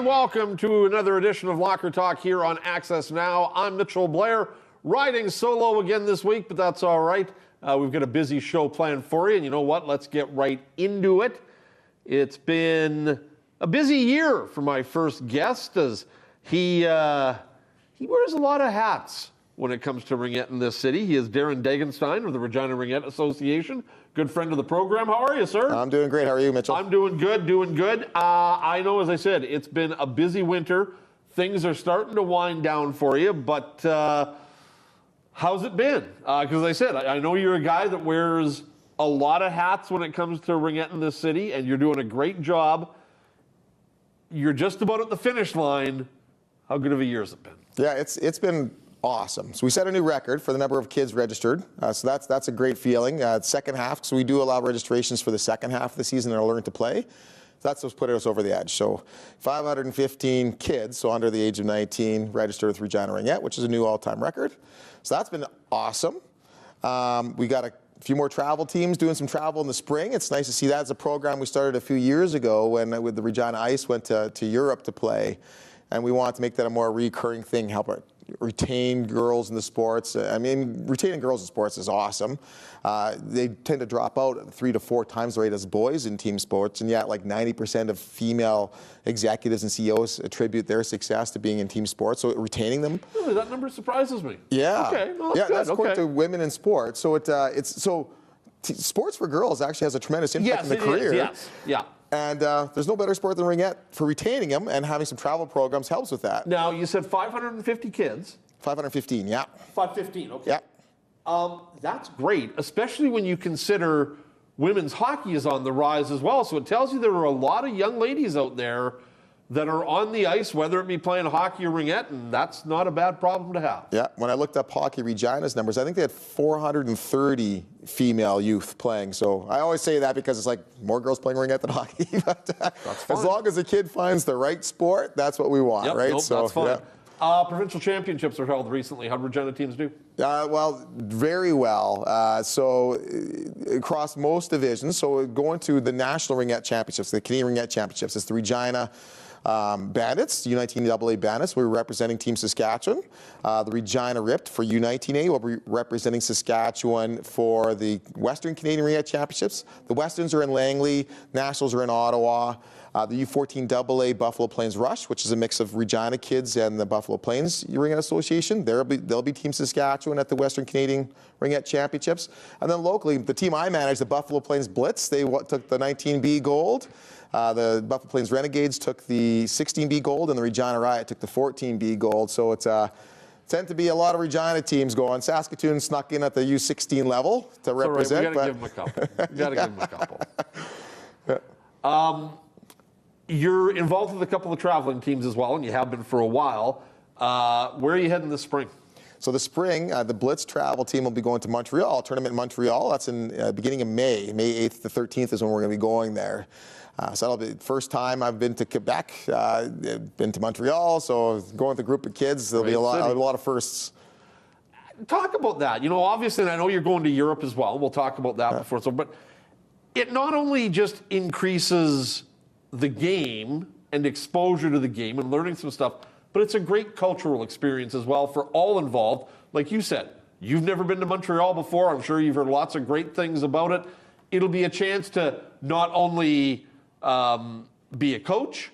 welcome to another edition of Locker Talk here on Access Now. I'm Mitchell Blair, riding solo again this week, but that's all right. We've got a busy show planned for you, and you know what? Let's get right into it. It's been a busy year for my first guest, as he wears a lot of hats when it comes to ringette in this city. He is Darin Degenstein of the Regina Ringette Association. Good friend of the program. How are you, sir? I'm doing great. How are you, Mitchell? I'm doing good, doing good. I know, as I said, it's been a busy winter. Things are starting to wind down for you, but how's it been? Because as I said, I know you're a guy that wears a lot of hats when it comes to ringette in this city, and you're doing a great job. You're just about at the finish line. How good of a year has it been? Yeah, it's been awesome. So we set a new record for the number of kids registered. So that's a great feeling. Second half, so we do allow registrations for the second half of the season that are learning to play. That's what's put us over the edge. So 515 kids, so under the age of 19, registered with Regina Ringette, which is a new all-time record. So that's been awesome. We got a few more travel teams doing some travel in the spring. It's nice to see that. It's a program we started a few years ago when with the Regina Ice went to Europe to play. And we want to make that a more recurring thing, help retain girls in the sports. I mean, retaining girls in sports is awesome. They tend to drop out 3 to 4 times the rate as boys in team sports, and yet like 90% of female executives and CEOs attribute their success to being in team sports. So retaining them. Really, that number surprises me. Yeah. Okay. Well, yeah, good. that's according to women in sports. So sports for girls actually has a tremendous impact in the career. Yes. Yeah. And there's no better sport than ringette for retaining them, and having some travel programs helps with that. Now, you said 550 kids. 515, yeah. 515, okay. Yeah. That's great, especially when you consider women's hockey is on the rise as well. So it tells you there are a lot of young ladies out there that are on the ice, whether it be playing hockey or ringette, and that's not a bad problem to have. Yeah, when I looked up Hockey Regina's numbers, I think they had 430 female youth playing. So I always say that because it's like more girls playing ringette than hockey. But as long as a kid finds the right sport, that's what we want, right? Nope, so that's fine. Yeah. Provincial championships were held recently. How did Regina teams do? Well, very well. So across most divisions, so going to the National Ringette Championships, the Canadian Ringette Championships, it's the Regina Bandits, U19AA Bandits. We're representing Team Saskatchewan. The Regina Ripped for U19A will be representing Saskatchewan for the Western Canadian Ringette Championships. The Westerns are in Langley, Nationals are in Ottawa. The U14AA Buffalo Plains Rush, which is a mix of Regina kids and the Buffalo Plains Ringette Association. They'll be Team Saskatchewan at the Western Canadian Ringette Championships. And then locally, the team I manage, the Buffalo Plains Blitz, they took the 19B gold. The Buffalo Plains Renegades took the 16B gold, and the Regina Riot took the 14B gold. So it's tend to be a lot of Regina teams going. Saskatoon snuck in at the U16 level to represent. All right, we got to give them a couple. We got to give them a couple. You're involved with a couple of traveling teams as well, and you have been for a while. Where are you heading this spring? So the spring, the Blitz travel team will be going to Montreal, tournament in Montreal. That's in beginning of May. May 8th to 13th is when we're going to be going there. So that'll be the first time I've been to Quebec, been to Montreal. So going with a group of kids, there'll be a lot of firsts. Talk about that. You know, obviously, and I know you're going to Europe as well. We'll talk about that before. So, but it not only just increases the game and exposure to the game and learning some stuff, but it's a great cultural experience as well for all involved. Like you said, you've never been to Montreal before. I'm sure you've heard lots of great things about it. It'll be a chance to not only be a coach,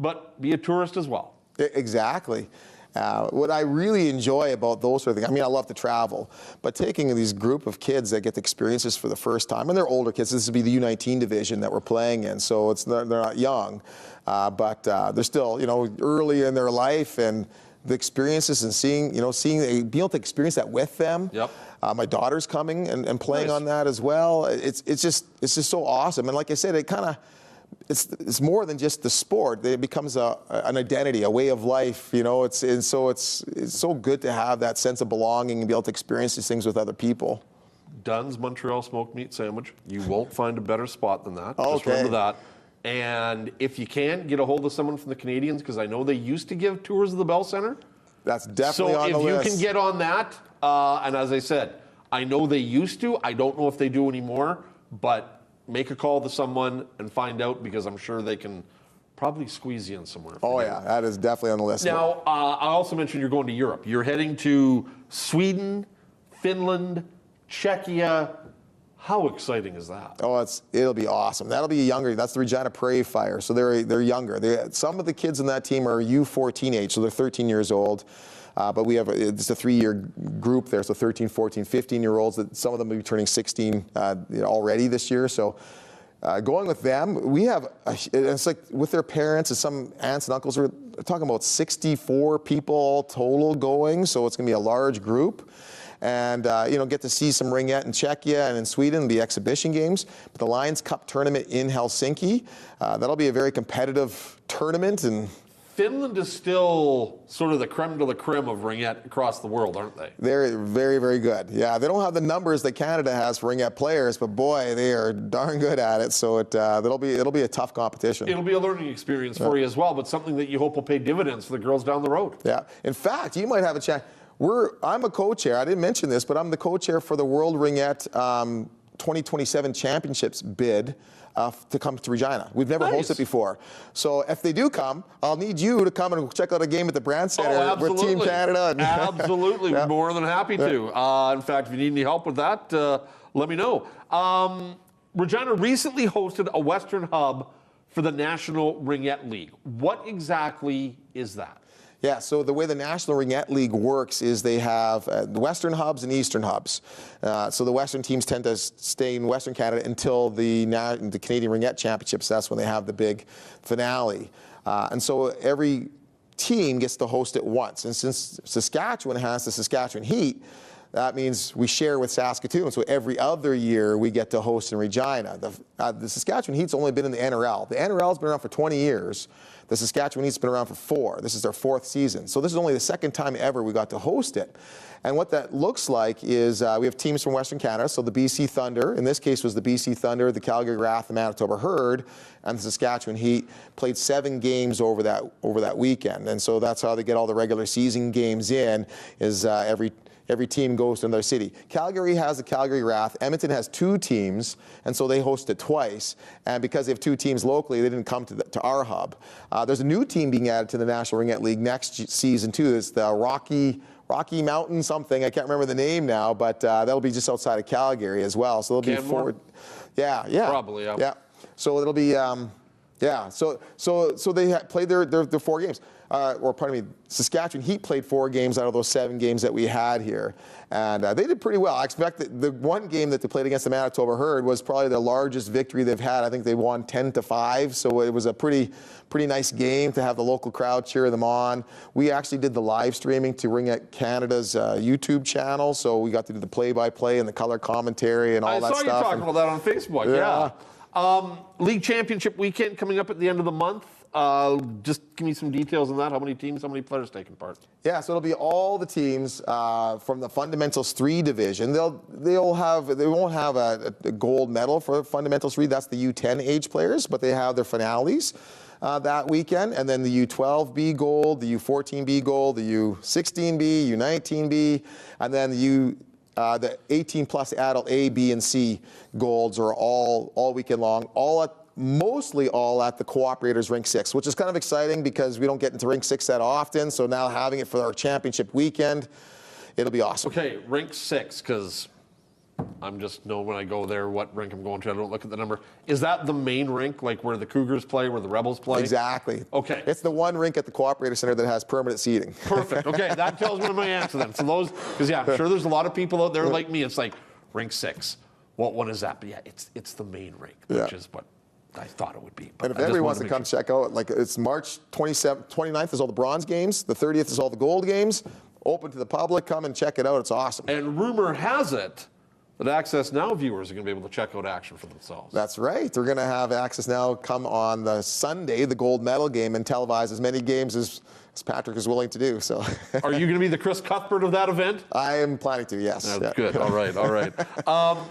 but be a tourist as well. Exactly. What I really enjoy about those sort of things, I mean, I love to travel, but taking these group of kids that get the experiences for the first time, and they're older kids, this would be the U19 division that we're playing in, so they're not young, but they're still, early in their life, and the experiences and being able to experience that with them. Yep. My daughter's coming and playing on that as well. It's just so awesome, and like I said, it's more than just the sport. It becomes an identity, a way of life. It's so good to have that sense of belonging and be able to experience these things with other people. Dunn's Montreal smoked meat sandwich. You won't find a better spot than that. Okay. Just remember that. And if you can, get a hold of someone from the Canadians, because I know they used to give tours of the Bell Center. That's definitely on the list. So if you can get on that, and as I said, I know they used to. I don't know if they do anymore, but make a call to someone and find out, because I'm sure they can probably squeeze you in somewhere. Oh, yeah, that is definitely on the list. Now, I also mentioned you're going to Europe. You're heading to Sweden, Finland, Czechia. How exciting is that? Oh, it'll be awesome. That'll be younger. That's the Regina Prairie Fire. So they're younger. Some of the kids in that team are U14 age, so they're 13 years old. But we have it's a 3-year group there, so 13, 14, 15-year-olds. That some of them will be turning 16 already this year. So going with them, we have it's like with their parents and some aunts and uncles. We're talking about 64 people all total going. So it's going to be a large group. And get to see some ringette in Czechia and in Sweden, the exhibition games. But the Lions Cup tournament in Helsinki, that'll be a very competitive tournament. And Finland is still sort of the creme de la creme of ringette across the world, aren't they? They're very, very good. Yeah, they don't have the numbers that Canada has for ringette players, but boy, they are darn good at it. So it'll be a tough competition. It'll be a learning experience for you as well, but something that you hope will pay dividends for the girls down the road. Yeah. In fact, you might have a chance. I'm a co-chair. I didn't mention this, but I'm the co-chair for the World Ringette 2027 Championships bid to come to Regina. We've never hosted befed. So if they do come, I'll need you to come and check out a game at the Brand Center with Team Canada. Absolutely. Yeah. More than happy to. In fact, if you need any help with that, let me know. Regina recently hosted a Western Hub for the National Ringette League. What exactly is that? Yeah, so the way the National Ringette League works is they have Western hubs and Eastern hubs. So the Western teams tend to stay in Western Canada until the Canadian Ringette Championships. That's when they have the big finale. And so every team gets to host it once. And since Saskatchewan has the Saskatchewan Heat, that means we share with Saskatoon. So every other year we get to host in Regina. The Saskatchewan Heat's only been in the NRL. The NRL's been around for 20 years. The Saskatchewan Heat's been around for 4. This is their 4th season. So this is only the 2nd time ever we got to host it. And what that looks like is we have teams from Western Canada. So the BC Thunder, in this case was the BC Thunder, the Calgary Wrath, the Manitoba Herd, and the Saskatchewan Heat played 7 games over that weekend. And so that's how they get all the regular season games in, is every team goes to another city. Calgary has the Calgary Wrath. Edmonton has 2 teams, and so they host it twice. And because they have 2 teams locally, they didn't come to our hub. There's a new team being added to the National Ringette League next season, too. It's the Rocky Mountain something. I can't remember the name now, but that'll be just outside of Calgary as well. So they'll be forward. Yeah. Probably, yeah. Yeah. So it'll be, So they played their 4 games. Saskatchewan Heat played 4 games out of those 7 games that we had here. And they did pretty well. I expect that the one game that they played against the Manitoba Herd was probably the largest victory they've had. I think they won 10-5. So it was a pretty nice game to have the local crowd cheer them on. We actually did the live streaming to Ringette Canada's YouTube channel. So we got to do the play-by-play and the color commentary and all that stuff. I saw you talking about that on Facebook. Yeah. League Championship weekend coming up at the end of the month. Just give me some details on that. How many teams, how many players taking part? Yeah, so it'll be all the teams from the Fundamentals 3 division. They won't have a gold medal for Fundamentals 3. That's the U10 age players, but they have their finales that weekend, and then the U12B gold, the U14B gold, the U16B, U19B, and then the 18 plus adult A, B, and C golds are all weekend long, mostly all at the Cooperators Rink 6, which is kind of exciting because we don't get into Rink 6 that often. So now having it for our championship weekend, it'll be awesome. Okay, Rink 6, because I'm just know when I go there what rink I'm going to. I don't look at the number. Is that the main rink, like where the Cougars play, where the Rebels play? Exactly. Okay. It's the one rink at the Cooperator Center that has permanent seating. Perfect. Okay, that tells me my answer then. So those, because I'm sure there's a lot of people out there like me. It's like Rink 6. What one is that? But yeah, it's the main rink, which is what I thought it would be. But and if everyone wants to come check out, like it's March 29th is all the bronze games. The 30th is all the gold games. Open to the public. Come and check it out. It's awesome. And rumor has it that Access Now viewers are going to be able to check out action for themselves. That's right. They're going to have Access Now come on the Sunday, the gold medal game, and televise as many games as Patrick is willing to do. So, are you going to be the Chris Cuthbert of that event? I am planning to, yes. That's good. All right.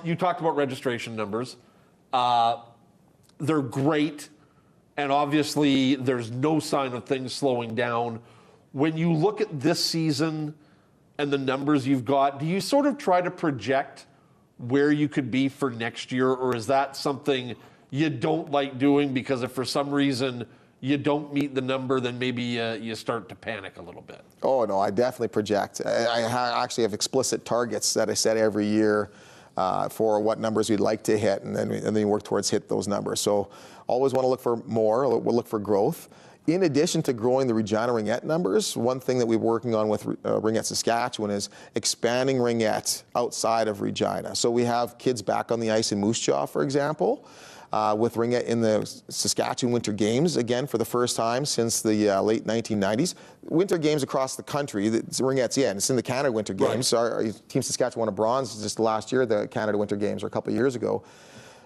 You talked about registration numbers. They're great, and obviously there's no sign of things slowing down. When you look at this season and the numbers you've got, do you sort of try to project where you could be for next year, or is that something you don't like doing because if for some reason you don't meet the number, then maybe you start to panic a little bit? Oh, no, I definitely project. I actually have explicit targets that I set every year for what numbers we'd like to hit, and then we work towards hit those numbers. So always want to look for more, we'll look for growth. In addition to growing the Regina Ringette numbers, one thing that we're working on with Ringette Saskatchewan is expanding Ringette outside of Regina. So we have kids back on the ice in Moose Jaw, for example, with Ringette in the Saskatchewan Winter Games, again, for the first time since the late 1990s. Winter Games across the country, Ringette's it's in the Canada Winter Games. Right. Our Team Saskatchewan won a bronze just last year, the Canada Winter Games, or a couple of years ago.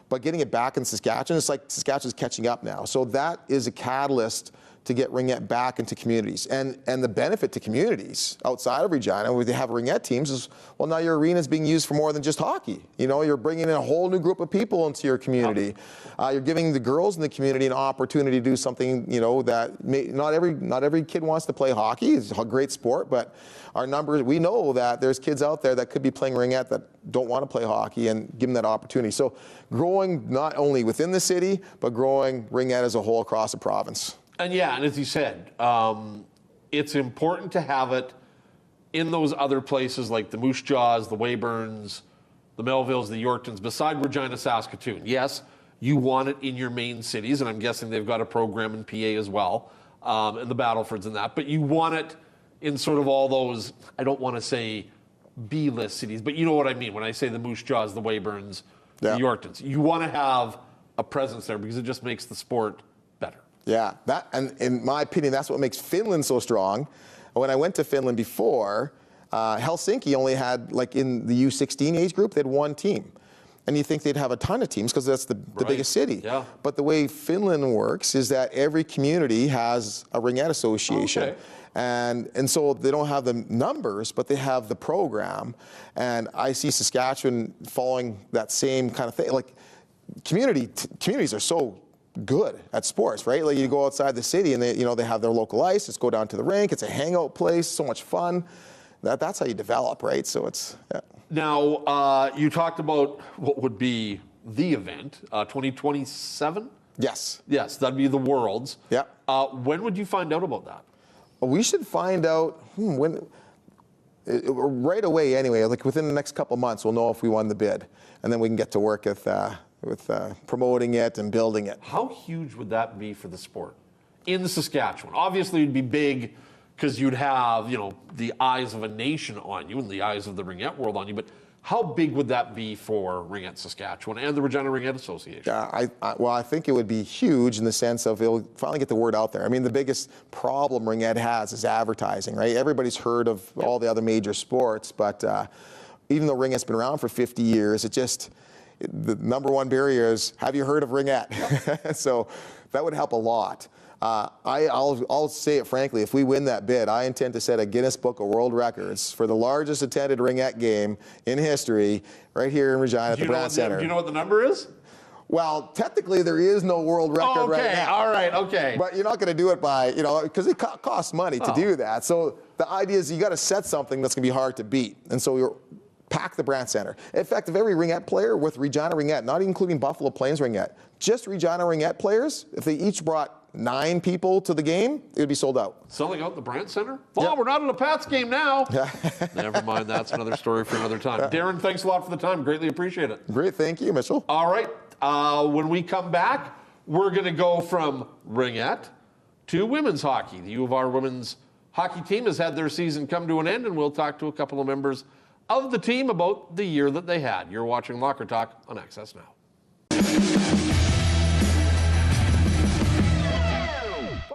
But getting it back in Saskatchewan, it's like Saskatchewan's catching up now. So that is a catalyst to get Ringette back into communities. And the benefit to communities outside of Regina, where they have Ringette teams, is, well, now your arena is being used for more than just hockey. You know, you're bringing in a whole new group of people into your community. You're giving the girls in the community an opportunity to do something, you know, that not every kid wants to play hockey. It's a great sport, but our numbers, we know that there's kids out there that could be playing Ringette that don't want to play hockey, and give them that opportunity. So growing not only within the city, but growing Ringette as a whole across the province. And as you said, it's important to have it in those other places like the Moose Jaws, the Weyburns, the Melvilles, the Yorktons, beside Regina, Saskatoon. Yes, you want it in your main cities, and I'm guessing they've got a program in PA as well, and the Battlefords and that, but you want it in sort of all those, I don't want to say B-list cities, but you know what I mean when I say the Moose Jaws, the Weyburns, the Yorktons. You want to have a presence there because it just makes the sport better. Yeah, and in my opinion, that's what makes Finland so strong. When I went to Finland before, Helsinki only had, like in the U16 age group, they had one team. And you think they'd have a ton of teams because that's the biggest city. Yeah. But the way Finland works is that every community has a Ringette association. Okay. And so they don't have the numbers, but they have the program. And I see Saskatchewan following that same kind of thing. Like communities are so good at sports, right? Like you go outside the city and they have their local ice. Let's go down to the rink. It's a hangout place. So much fun. That's how you develop, right? So it's Now you talked about what would be the event, 2027. Yes, that'd be the Worlds. Yeah. When would you find out about that? We should find out when. Right away, anyway. Like within the next couple months, we'll know if we won the bid, and then we can get to work with promoting it and building it. How huge would that be for the sport in Saskatchewan? Obviously, it'd be big because you'd have, the eyes of a nation on you and the eyes of the Ringette world on you. But how big would that be for Ringette Saskatchewan and the Regina Ringette Association? Yeah, I think it would be huge in the sense of it'll finally get the word out there. I mean, the biggest problem Ringette has is advertising, right? Everybody's heard of all the other major sports, but even though Ringette's been around for 50 years, the number one barrier is, have you heard of Ringette? So that would help a lot. I'll say it frankly, if we win that bid, I intend to set a Guinness Book of World Records for the largest attended Ringette game in history right here in Regina at the Brown Center. Do you know what the number is? Well, technically there is no world record right now. All right, okay. But you're not going to do it by, because it costs money to do that. So the idea is you got to set something that's going to be hard to beat. And so you're pack the Brand Center. In fact, if every Ringette player with Regina Ringette, not including Buffalo Plains Ringette, just Regina Ringette players, if they each brought 9 people to the game, it would be sold out. Selling out the Brand Center? Oh, we're not at a Pats game now. Never mind, that's another story for another time. Darin, thanks a lot for the time. Greatly appreciate it. Great, thank you, Mitchell. All right, when we come back, we're going to go from Ringette to women's hockey. The U of R women's hockey team has had their season come to an end, and we'll talk to a couple of members of the team about the year that they had. You're watching Locker Talk on Access Now.